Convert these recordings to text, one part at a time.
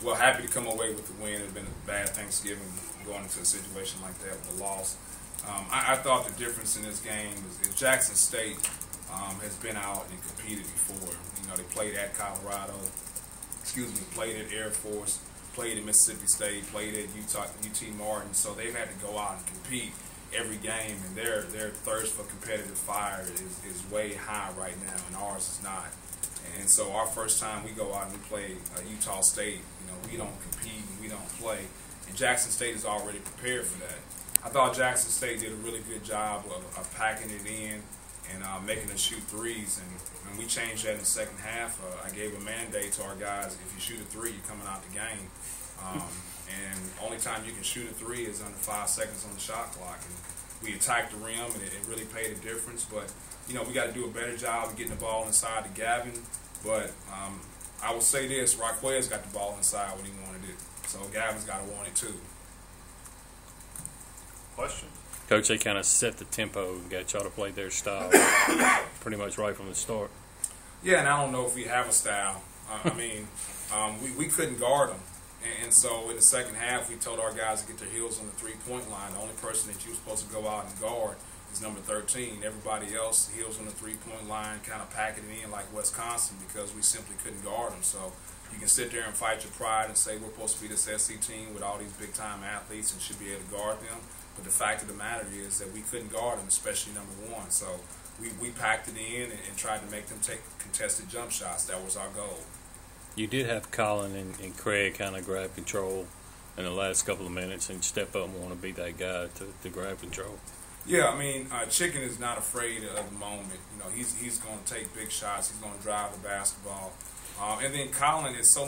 Well, happy to come away with the win. It's been a bad Thanksgiving going into a situation like that with a loss. I thought the difference in this game is Jackson State has been out and competed before. You know, they played at Colorado, played at Air Force, played at Mississippi State, played at UT Martin. So they've had to go out and compete every game, and their thirst for competitive fire is way high right now, and ours is not. And so our first time we go out and we play Utah State, you know, we don't compete and we don't play. And Jackson State is already prepared for that. I thought Jackson State did a really good job of packing it in and making us shoot threes. And we changed that in the second half. I gave a mandate to our guys: if you shoot a three, you're coming out the game. And only time you can shoot a three is under 5 seconds on the shot clock. And we attacked the rim, and it really paid a difference. But you know, we got to do a better job of getting the ball inside to Gavin. But I will say this: Raquez got the ball inside when he wanted it, so Gavin's got to want it too. Question? Coach, they kind of set the tempo and got y'all to play their style pretty much right from the start. Yeah, and I don't know if we have a style. I mean, we couldn't guard them. And so in the second half, we told our guys to get their heels on the three-point line. The only person that you're supposed to go out and guard is number 13. Everybody else, heels on the three-point line, kind of packing it in like Wisconsin because we simply couldn't guard them. So you can sit there and fight your pride and say we're supposed to be this SC team with all these big-time athletes and should be able to guard them. But the fact of the matter is that we couldn't guard them, especially number one. So we packed it in and tried to make them take contested jump shots. That was our goal. You did have Colin and Craig kind of grab control in the last couple of minutes and step up and want to be that guy to grab control. Yeah, I mean, Chicken is not afraid of the moment. You know, he's going to take big shots. He's going to drive the basketball. And then Colin is so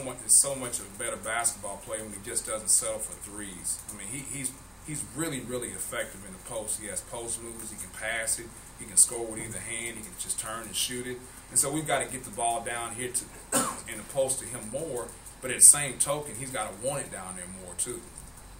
much a better basketball player when he just doesn't settle for threes. I mean, he's really, really effective in the post. He has post moves. He can pass it. He can score with either hand. He can just turn and shoot it. And so we've got to get the ball down here in the post to him more. But at the same token, he's got to want it down there more too.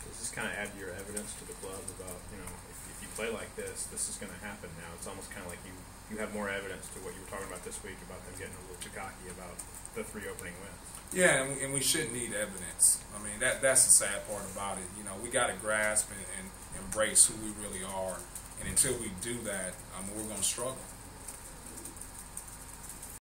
Does this kind of add to your evidence to the club about, you know, if you play like this is going to happen now? It's almost kind of like you have more evidence to what you were talking about this week about them getting a little cocky about the 3 opening wins. Yeah, and we shouldn't need evidence. I mean, that's the sad part about it. You know, we got to grasp and embrace who we really are. And until we do that, we're going to struggle.